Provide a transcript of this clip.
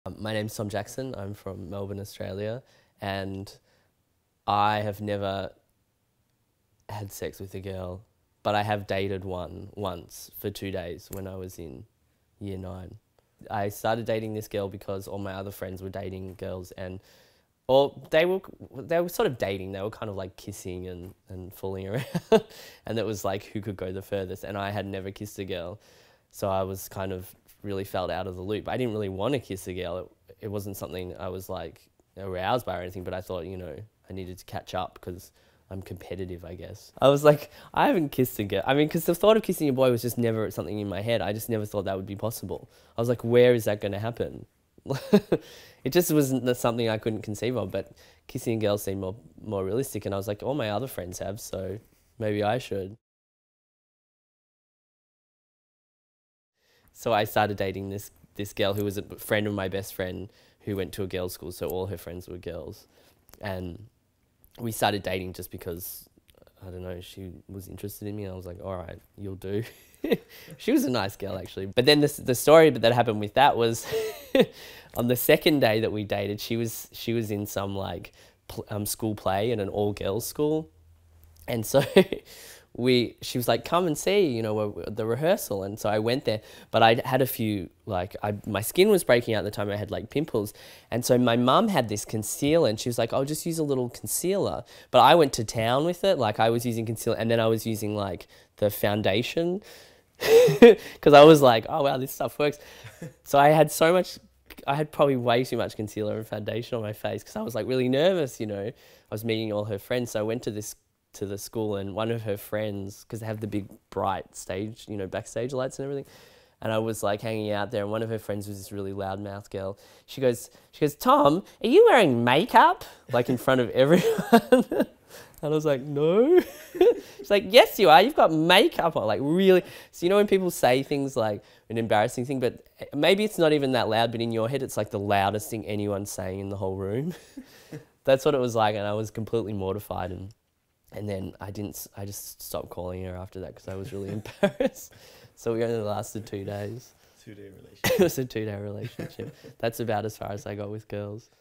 My name's Tom Jackson. I'm from Melbourne, Australia, and I have never had sex with a girl, but I have dated one once for 2 days when I was in year 9. I started dating this girl because all my other friends were dating girls, and they were sort of dating. They were kind of like kissing and fooling around, and it was like who could go the furthest. And I had never kissed a girl, so I was kind of really felt out of the loop. I didn't really want to kiss a girl. It wasn't something I was like aroused by or anything, but I thought, I needed to catch up because I'm competitive, I guess. I was like, I haven't kissed a girl. I mean, because the thought of kissing a boy was just never something in my head. I just never thought that would be possible. I was like, where is that going to happen? It just wasn't something I couldn't conceive of, but kissing a girl seemed more realistic, and I was like, all my other friends have, so maybe I should. So I started dating this girl who was a friend of my best friend who went to a girls' school, so all her friends were girls. And we started dating just because, I don't know, she was interested in me, and I was like, all right, you'll do. She was a nice girl, actually. But then the story that happened with that was on the second day that we dated, she was in some like school play in an all-girls school. And so she was like, come and see, the rehearsal. And so I went there, but I had a few, my skin was breaking out at the time. I had like pimples. And so my mum had this concealer, and she was like, I'll just use a little concealer. But I went to town with it. Like I was using concealer, and then I was using like the foundation because I was like, oh wow, this stuff works. So I had probably way too much concealer and foundation on my face because I was like really nervous, I was meeting all her friends. So I went to the school, and one of her friends, because they have the big bright stage, backstage lights and everything, and I was like hanging out there, and one of her friends was this really loudmouth girl. She goes, Tom, are you wearing makeup? Like in front of everyone. And I was like, no. She's like, yes, you are. You've got makeup on. Like, really? So, when people say things like an embarrassing thing, but maybe it's not even that loud, but in your head, it's like the loudest thing anyone's saying in the whole room. That's what it was like. And I was completely mortified. And then I just stopped calling her after that because I was really embarrassed. So we only lasted 2 days. 2-day relationship. It was a 2-day relationship. That's about as far as I got with girls.